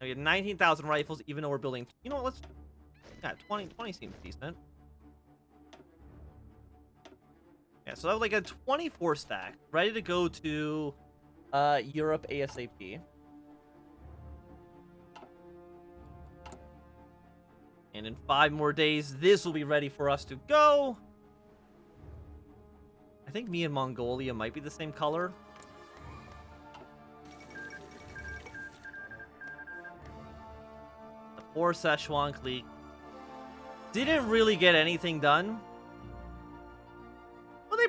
We have 19,000 rifles, even though we're building... You know what, let's... Yeah, 20 seems decent. Yeah, so I have like a 24 stack, ready to go to Europe ASAP. And in 5 more days, this will be ready for us to go. I think me and Mongolia might be the same color. The 4 Szechuan clique didn't really get anything done. Well, they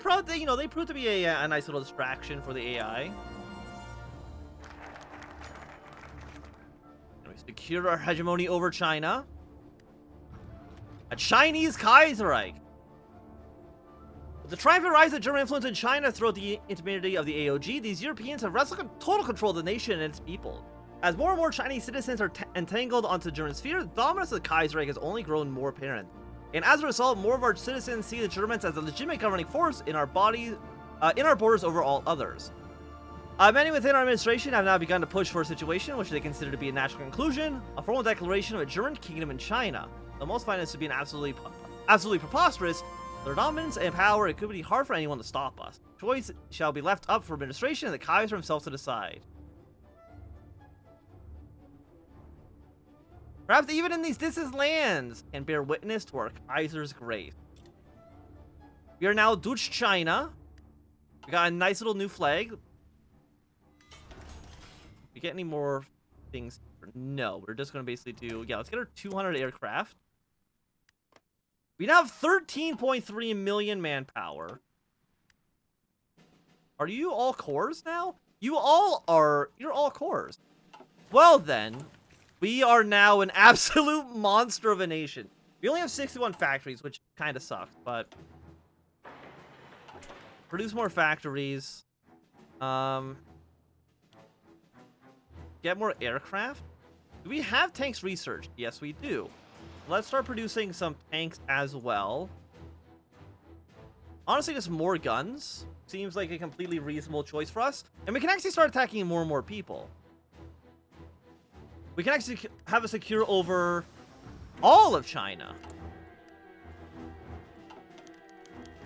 proved to be a nice little distraction for the AI. And we secure our hegemony over China. A Chinese Kaiserreich. With the triumphant rise of German influence in China throughout the intimidity of the AOG, these Europeans have wrestled total control of the nation and its people. As more and more Chinese citizens are entangled onto the German sphere, the dominance of the Kaiserreich has only grown more apparent. And as a result, more of our citizens see the Germans as a legitimate governing force in our borders over all others. Many within our administration have now begun to push for a situation which they consider to be a natural conclusion, a formal declaration of a German kingdom in China. Though most find this to be an absolutely preposterous. Their dominance and power, it could be hard for anyone to stop us. Choice shall be left up for administration and the Kaiser himself to decide. Perhaps even in these distant lands can bear witness to our Kaiser's grace. We are now Dutch China. We got a nice little new flag. We get any more things? No, we're just going to basically do... Yeah, let's get our 200 aircraft. We now have 13.3 million manpower. Are you all cores now? You're all cores. Well then, we are now an absolute monster of a nation. We only have 61 factories, which kind of sucks, but... Produce more factories. Get more aircraft. Do we have tanks researched? Yes, we do. Let's start producing some tanks as well. Honestly, just more guns seems like a completely reasonable choice for us. And we can actually start attacking more and more people. We can actually have a secure over all of China.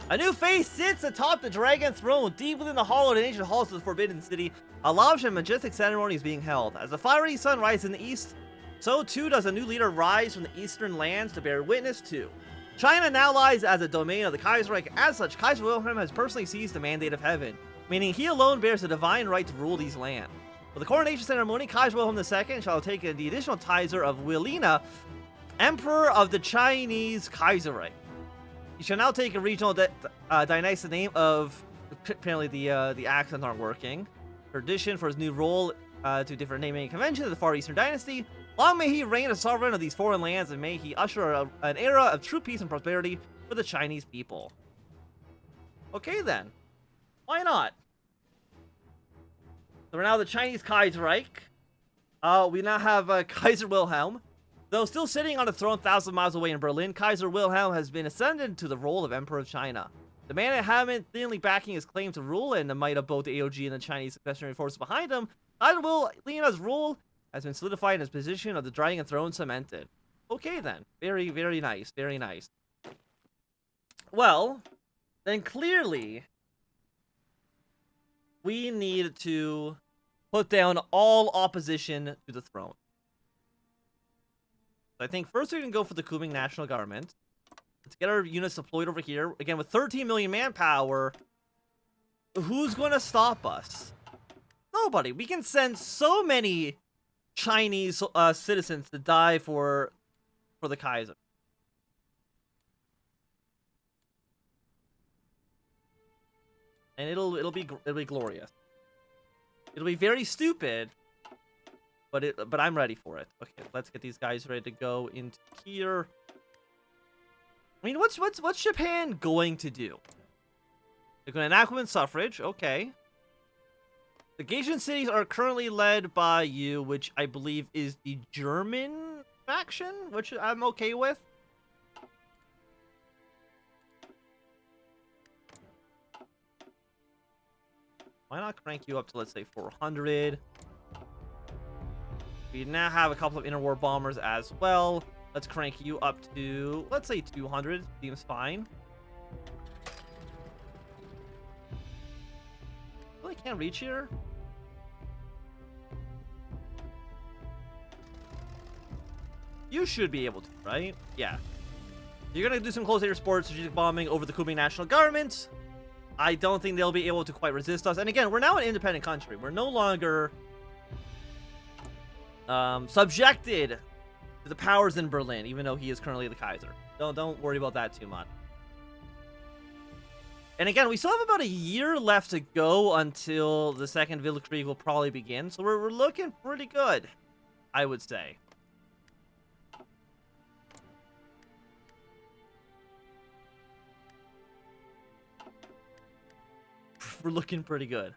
A new face sits atop the dragon throne, deep within the hollowed and ancient halls of the Forbidden City. A lavish and majestic ceremony is being held. As the fiery sun rises in the east, so too does a new leader rise from the eastern lands to bear witness to. China now lies as a domain of the Kaiserreich. As such, Kaiser Wilhelm has personally seized the mandate of heaven, meaning he alone bears the divine right to rule these lands. For the coronation ceremony, Kaiser Wilhelm II shall take the additional title of Wilhelmina, Emperor of the Chinese Kaiserreich. He shall now take a regional dynastic name of... Apparently the accents aren't working. Tradition for his new role to different naming conventions of the Far Eastern Dynasty. Long may he reign as sovereign of these foreign lands, and may he usher an era of true peace and prosperity for the Chinese people. Okay then. Why not? So we're now the Chinese Kaiserreich. We now have Kaiser Wilhelm. Though still sitting on a throne 1,000 miles away in Berlin, Kaiser Wilhelm has been ascended to the role of Emperor of China. The man that hadn't thinly backing his claim to rule and the might of both the AOG and the Chinese successionary forces behind him, Kaiser Wilhelm's rule has been solidified and his position of the Dragon Throne cemented. Okay then. Very, very nice. Very nice. Well, then clearly, we need to put down all opposition to the throne. So I think first we can go for the Kuoming national government. Let's get our units deployed over here. Again, with 13 million manpower, who's going to stop us? Nobody. We can send so many Chinese citizens to die for the Kaiser. And it'll be glorious. It'll be very stupid, but I'm ready for it. Okay, let's get these guys ready to go into here. I mean, what's Japan going to do? They're going to enact women's suffrage. Okay. The Gaijin cities are currently led by you, which I believe is the German faction, which I'm okay with. Why not crank you up to, let's say, 400? We now have a couple of interwar bombers as well. Let's crank you up to, let's say 200. Seems fine. Really can't reach here. You should be able to, right? Yeah. You're gonna do some close air support, strategic bombing over the Kuomintang national government. I don't think they'll be able to quite resist us. And again, we're now an independent country. We're no longer subjected to the powers in Berlin, even though he is currently the Kaiser. Don't worry about that too much. And again, we still have about a year left to go until the Second Weltkrieg will probably begin. So we're looking pretty good, I would say. We're looking pretty good.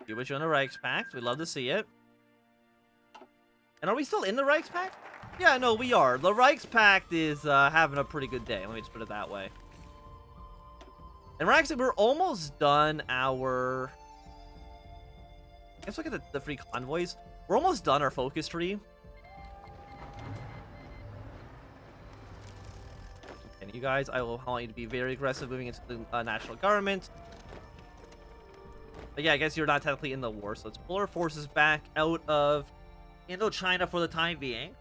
You wish you on the Reichspakt. We'd love to see it. And are we still in the Reichspakt? Yeah, no, we are. The Reichspakt is having a pretty good day. Let me just put it that way. And we're almost done our... Let's look at the free convoys. We're almost done our focus tree. And you guys, I will want you to be very aggressive moving into the national government. But yeah, I guess you're not technically in the war, so let's pull our forces back out of Indochina for the time being.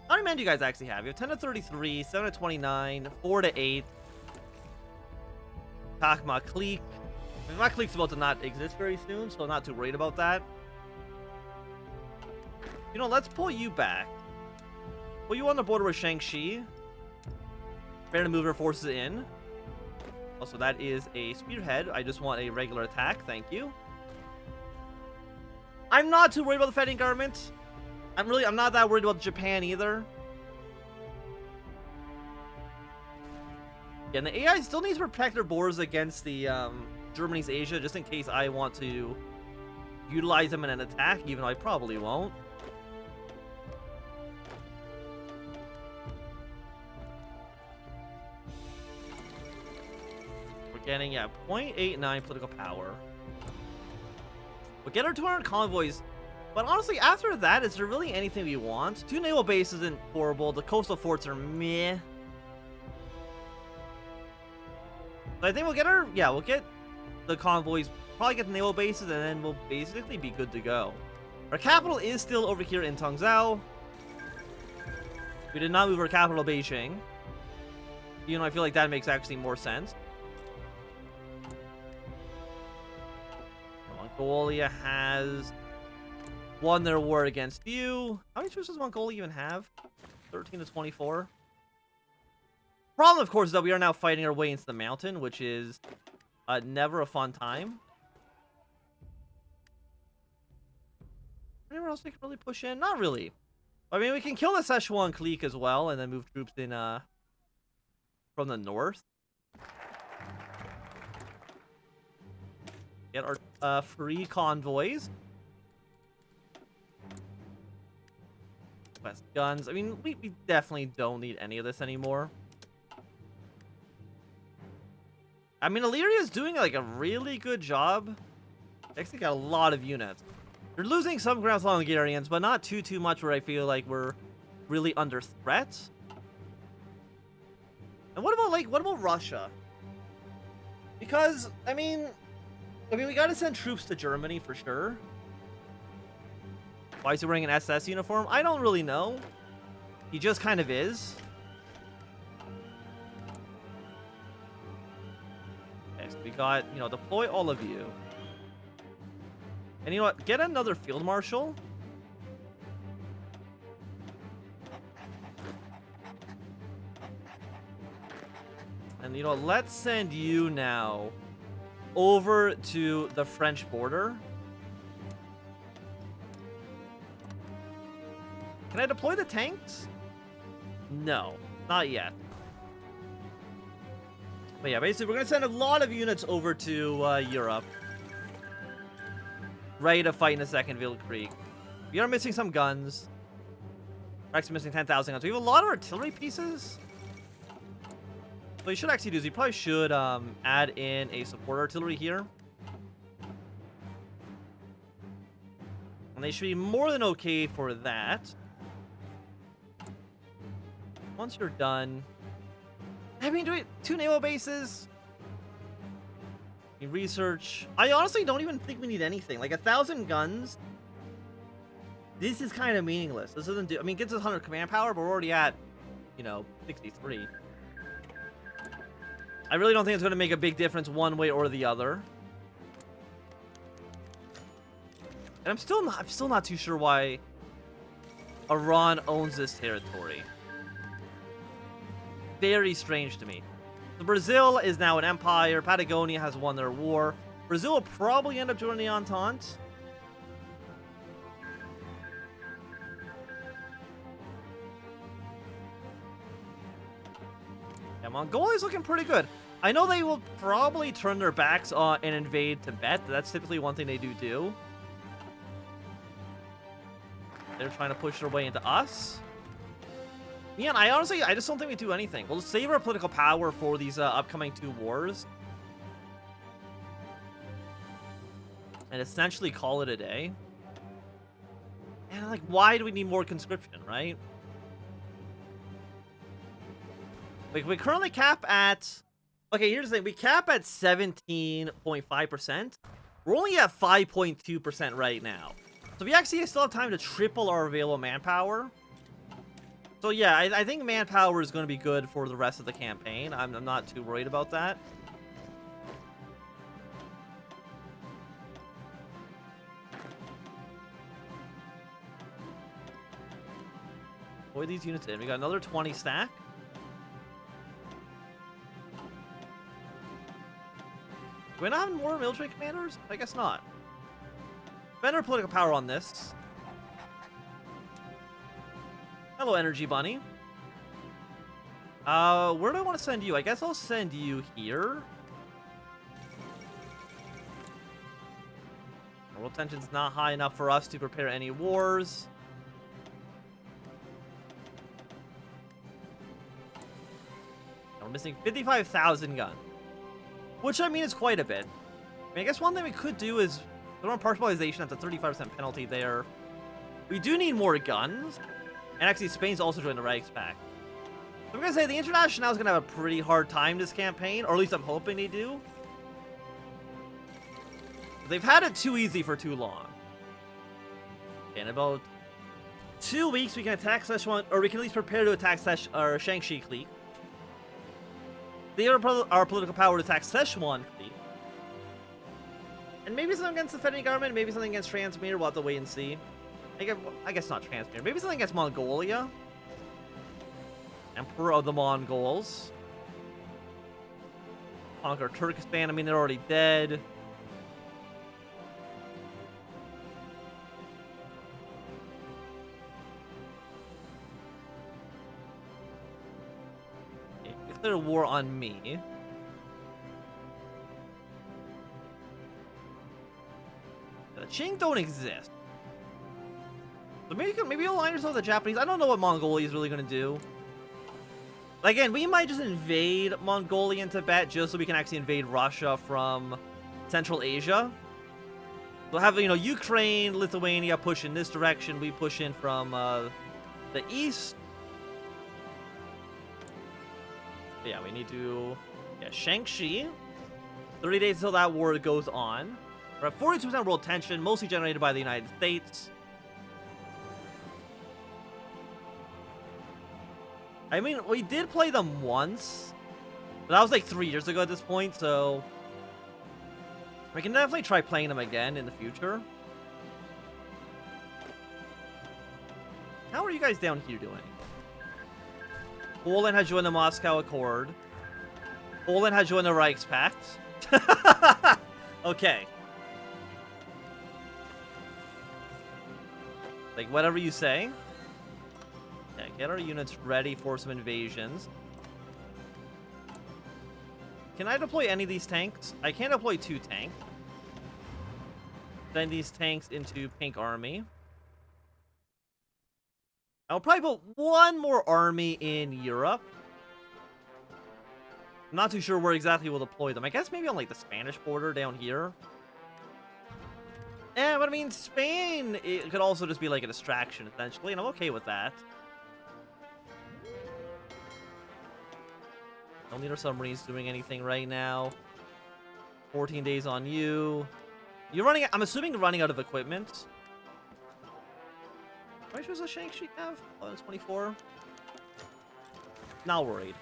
How many men do you guys actually have? You have 10 to 33, 7 to 29, 4 to 8. Takma Clique. I mean, my clique's about to not exist very soon, so I'm not too worried about that. You know, let's pull you back. Put you on the border with Shaanxi. Prepare to move our forces in. Also, that is a spearhead. I just want a regular attack. Thank you. I'm not too worried about the fighting government. I'm not that worried about Japan either. Yeah, and the AI still needs to protect their borders against the Germany's Asia, just in case I want to utilize them in an attack, even though I probably won't. We're getting, yeah, 0.89 political power. We'll get our 200 convoys. But honestly, after that, is there really anything we want? 2 naval bases isn't horrible. The coastal forts are meh. So I think we'll get our... Yeah, we'll get the convoys. Probably get the naval bases, and then we'll basically be good to go. Our capital is still over here in Tongzhou. We did not move our capital, Beijing. You know, I feel like that makes actually more sense. Mongolia has... won their war against you. How many troops does Mongolia even have? 13 to 24. Problem, of course, is that we are now fighting our way into the mountain, which is never a fun time. Anywhere else we can really push in? Not really. I mean, we can kill the Szechuan clique as well, and then move troops in from the north. Get our free convoys. West guns. I mean, we definitely don't need any of this anymore. I mean, Illyria is doing like a really good job. They actually got a lot of units. They're losing some ground on Hungarians, but not too much where I feel like we're really under threat. And what about Russia? Because I mean, we gotta send troops to Germany for sure. Why is he wearing an SS uniform? I don't really know. He just kind of is. Okay, so we got, you know, deploy all of you. And you know what? Get another field marshal. And you know, let's send you now over to the French border. Can I deploy the tanks? No, not yet. But yeah, basically, we're going to send a lot of units over to Europe. Ready to fight in the Second Weltkrieg. We are missing some guns. We're actually missing 10,000 guns. We have a lot of artillery pieces. What you should actually do is you probably should add in a support artillery here. And they should be more than okay for that. Once you're done... I mean, do we... 2 naval bases? Research. I honestly don't even think we need anything. Like 1,000 guns. This is kind of meaningless. This doesn't do. I mean, it gets us 100 command power, but we're already at, you know, 63. I really don't think it's going to make a big difference one way or the other. And I'm still not too sure why Iran owns this territory. Very strange to me. So Brazil is now an empire. Patagonia has won their war. Brazil will probably end up joining the Entente. Yeah, Mongolia's looking pretty good. I know they will probably turn their backs on and invade Tibet. That's typically one thing they do. They're trying to push their way into us. Yeah, I just don't think we do anything. We'll save our political power for these upcoming 2 wars. And essentially call it a day. And, like, why do we need more conscription, right? Like, we currently cap at... Okay, here's the thing. We cap at 17.5%. We're only at 5.2% right now. So we actually still have time to triple our available manpower. So yeah, I think manpower is going to be good for the rest of the campaign. I'm not too worried about that. What are these units in? We got another 20 stack. Do we not have more military commanders? I guess not. Spend our political power on this. Hello, Energy Bunny. Where do I want to send you? I guess I'll send you here. World tension's not high enough for us to prepare any wars. We're missing 55,000 guns. Which, I mean, is quite a bit. I mean, I guess one thing we could do is throw on partialization at the 35% penalty there. We do need more guns. And actually, Spain's also joined the Reichspakt. So I'm going to say the International is going to have a pretty hard time this campaign. Or at least I'm hoping they do. They've had it too easy for too long. In about 2 weeks, we can attack Szechuan, or we can at least prepare to attack Shaanxi clique. They are our political power to attack Szechuan clique. And maybe something against the federal government, maybe something against Transmere. We'll have to wait and see. I guess not Transmere. Maybe something against Mongolia. Emperor of the Mongols. Conquer Turkestan. I mean, they're already dead. Declare war on me. The Qing don't exist. So maybe align yourself with the Japanese. I don't know what Mongolia is really going to do. Again, we might just invade Mongolia and Tibet just so we can actually invade Russia from Central Asia. We'll have, you know, Ukraine, Lithuania push in this direction. We push in from the east. But yeah, we need to... Yeah, Shaanxi. 30 days until that war goes on. We're at 42% world tension, mostly generated by the United States. I mean, we did play them once, but that was like 3 years ago at this point, so we can definitely try playing them again in the future. How are you guys down here doing? Poland has joined the Moscow Accord. Poland has joined the Reichspakt. Okay. Like, whatever you say. Yeah, get our units ready for some invasions. Can I deploy any of these tanks? I can deploy 2 tanks. Send these tanks into Pink Army. I'll probably put 1 more army in Europe. I'm not too sure where exactly we'll deploy them. I guess maybe on, like, the Spanish border down here. Yeah, but I mean, Spain, it could also just be like a distraction, essentially, and I'm okay with that. Don't need our submarines doing anything right now. 14 days on you. You're running, I'm assuming you're running out of equipment. How much does a Shang-Chi have? 1124. Not worried.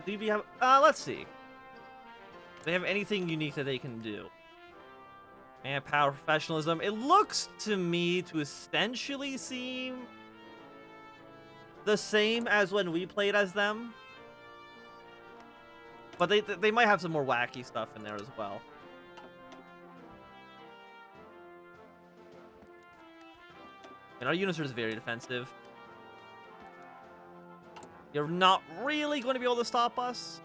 Do we have, let's see. Do they have anything unique that they can do? Manpower, professionalism. It looks to me to essentially seem the same as when we played as them. But they might have some more wacky stuff in there as well. And our units are just very defensive. You're not really going to be able to stop us.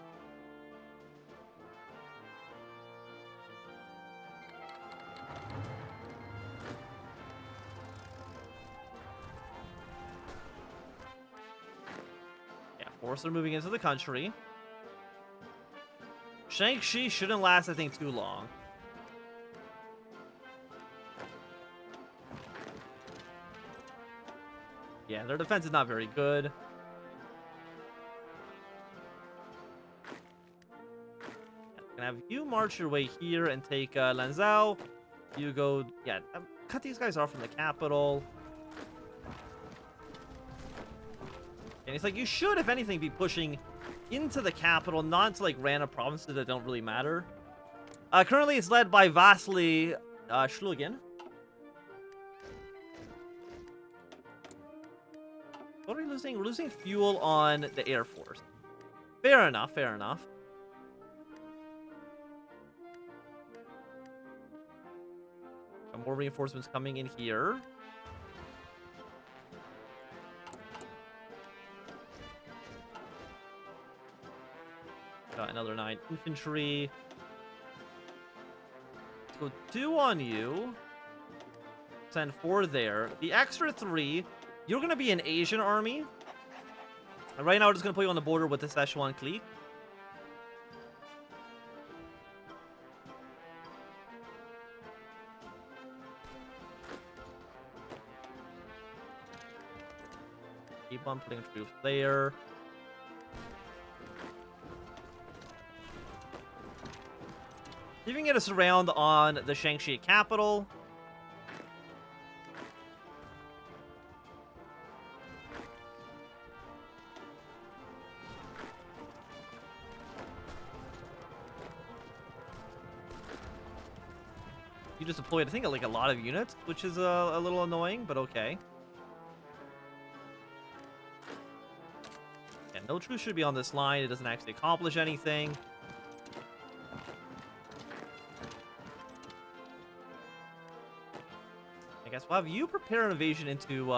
Yeah, forces are moving into the country. Shang-Chi shouldn't last, I think, too long. Yeah, their defense is not very good. Gonna have you march your way here and take Lanzhou. You go, yeah, cut these guys off from the capital. And it's like you should, if anything, be pushing into the capital, not to like random provinces that don't really matter. Currently, it's led by Vasily Schlugin. What are we losing? We're losing fuel on the Air Force. Fair enough, fair enough. Got more reinforcements coming in here. Got another 9 infantry. Let's go 2 on you. Send 4 there. The extra 3, you're going to be an Asian army. And right now, we're just going to put you on the border with the Szechuan clique. Keep on putting troops there. You can get us around on the Shang-Chi capital. You just deployed, I think, like a lot of units, which is a little annoying, but okay. Yeah, no troops should be on this line. It doesn't actually accomplish anything. I guess we'll have you prepare an invasion into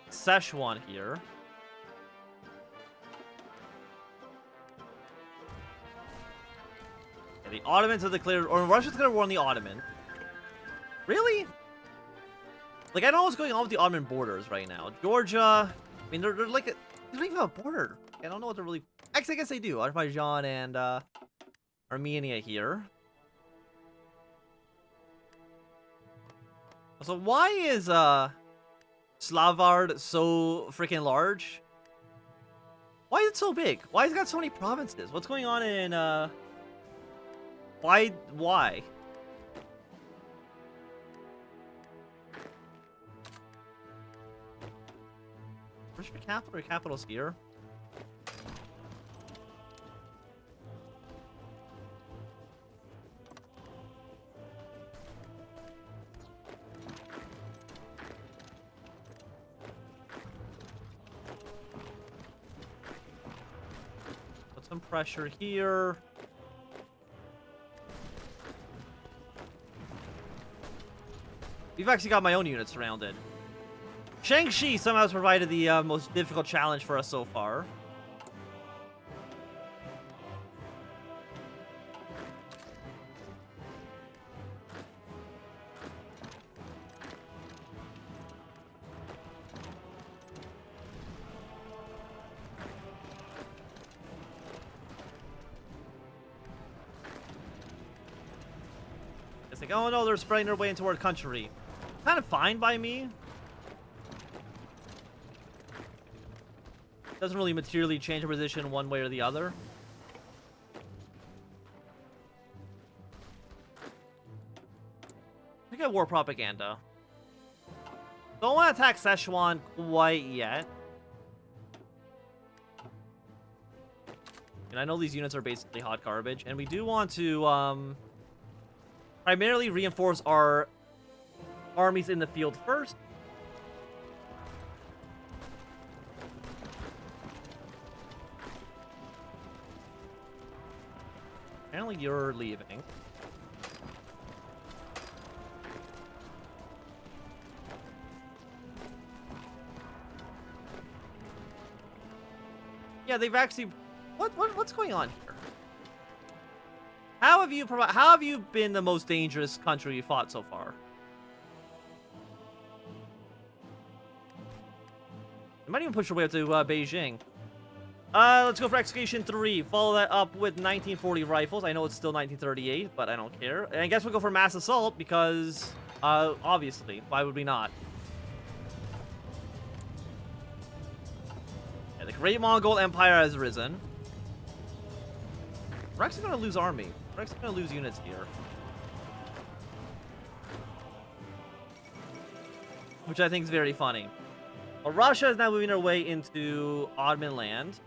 Szechuan here. Yeah, the Ottomans have declared, or Russia's gonna war on the Ottoman. Really? Like, I don't know what's going on with the Ottoman borders right now. Georgia, I mean, they're like, they don't even have a border. I don't know what they're really. Actually, I guess they do. Azerbaijan and Armenia here. So why is Slavard so freaking large? Why is it so big? Why has it got so many provinces? What's going on in why? Where's your capital? Your capital's here. Put some pressure here. We've actually got my own unit surrounded. Shang-Chi somehow has provided the most difficult challenge for us so far. like, oh no, they're spreading their way into our country. Kind of fine by me. Doesn't really materially change our position one way or the other. I got war propaganda. Don't want to attack Szechuan quite yet. And I know these units are basically hot garbage, and we do want to primarily reinforce our armies in the field first. Apparently you're leaving. Yeah, they've actually... What's going on here? How have you been the most dangerous country you fought so far? You might even push your way up to Beijing. Let's go for Excavation 3. Follow that up with 1940 rifles. I know it's still 1938, but I don't care. And I guess we'll go for Mass Assault because, obviously, why would we not? Yeah, the Great Mongol Empire has risen. We're actually going to lose army. We're actually going to lose units here. Which I think is very funny. Well, Russia is now moving their way into Ottoman land.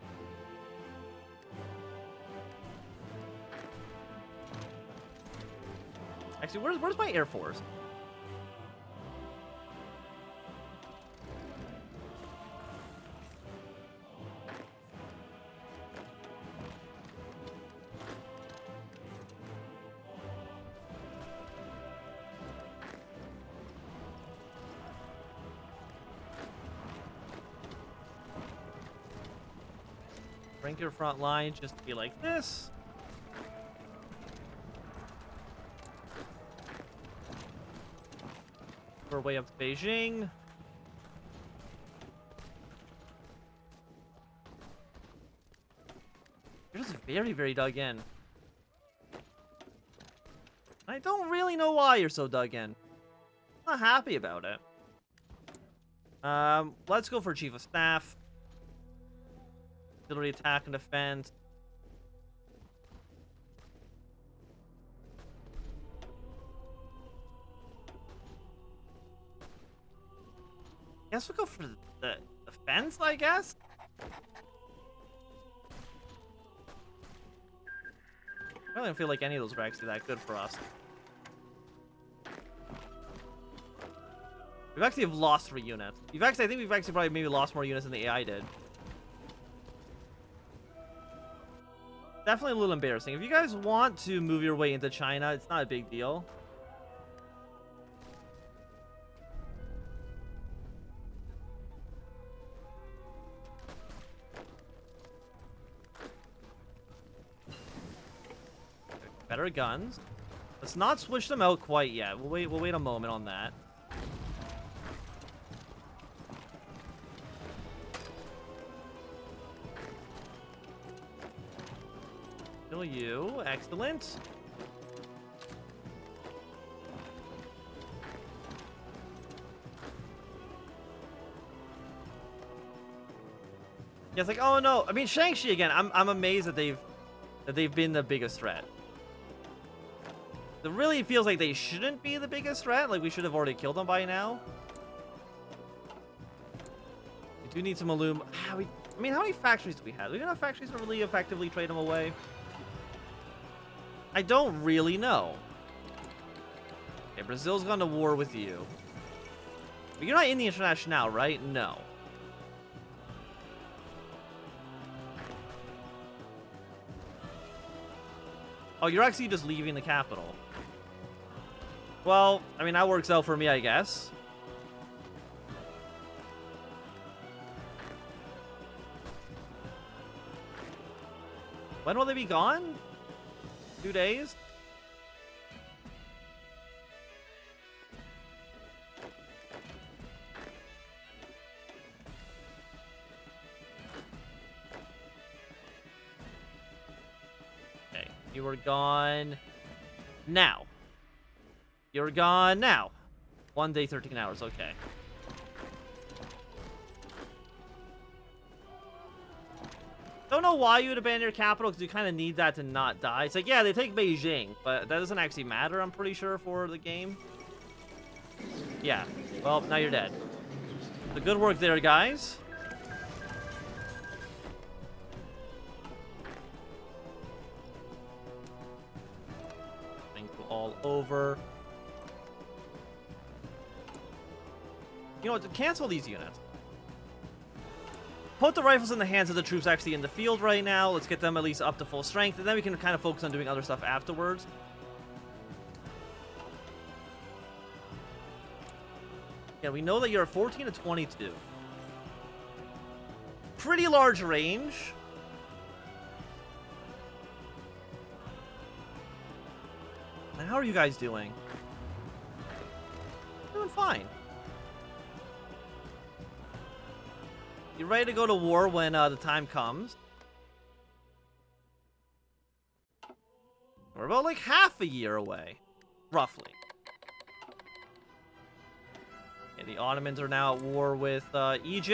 Actually, where's my Air Force? Rank your front line just to be like this. Our way up to Beijing. You're just very, very dug in. I don't really know why you're so dug in. I'm not happy about it. Let's go for Chief of Staff. Artillery attack and defense. Guess we'll go for the defense, I guess? I don't feel like any of those were actually that good for us. We've actually have lost 3 units. I think we've actually probably maybe lost more units than the AI did. Definitely a little embarrassing. If you guys want to move your way into China, it's not a big deal. Better guns. Let's not switch them out quite yet. We'll wait a moment on that. Kill you. Excellent. Yeah, it's like, oh no. I mean, Shang-Chi again. I'm amazed that they've been the biggest threat. It really feels like they shouldn't be the biggest threat. Like, we should have already killed them by now. We do need some aluminum. I mean, how many factories do we have? Do we have enough factories to really effectively trade them away? I don't really know. Okay, Brazil's gone to war with you. But you're not in the International, right? No. Oh, you're actually just leaving the capital. Well, I mean, that works out for me, I guess. When will they be gone? 2 days? Okay, you were gone now. You're gone now. 1 day, 13 hours. Okay. Don't know why you would abandon your capital, because you kind of need that to not die. It's like, yeah, they take Beijing, but that doesn't actually matter, I'm pretty sure, for the game. Yeah. Well, now you're dead. So good work there, guys. Things go all over. You know what? Cancel these units. Put the rifles in the hands of the troops actually in the field right now. Let's get them at least up to full strength, and then we can kind of focus on doing other stuff afterwards. Yeah, we know that you're 14 to 22. Pretty large range. And how are you guys doing? Doing fine. You ready to go to war when the time comes? We're about like half a year away, roughly. And the Ottomans are now at war with Egypt.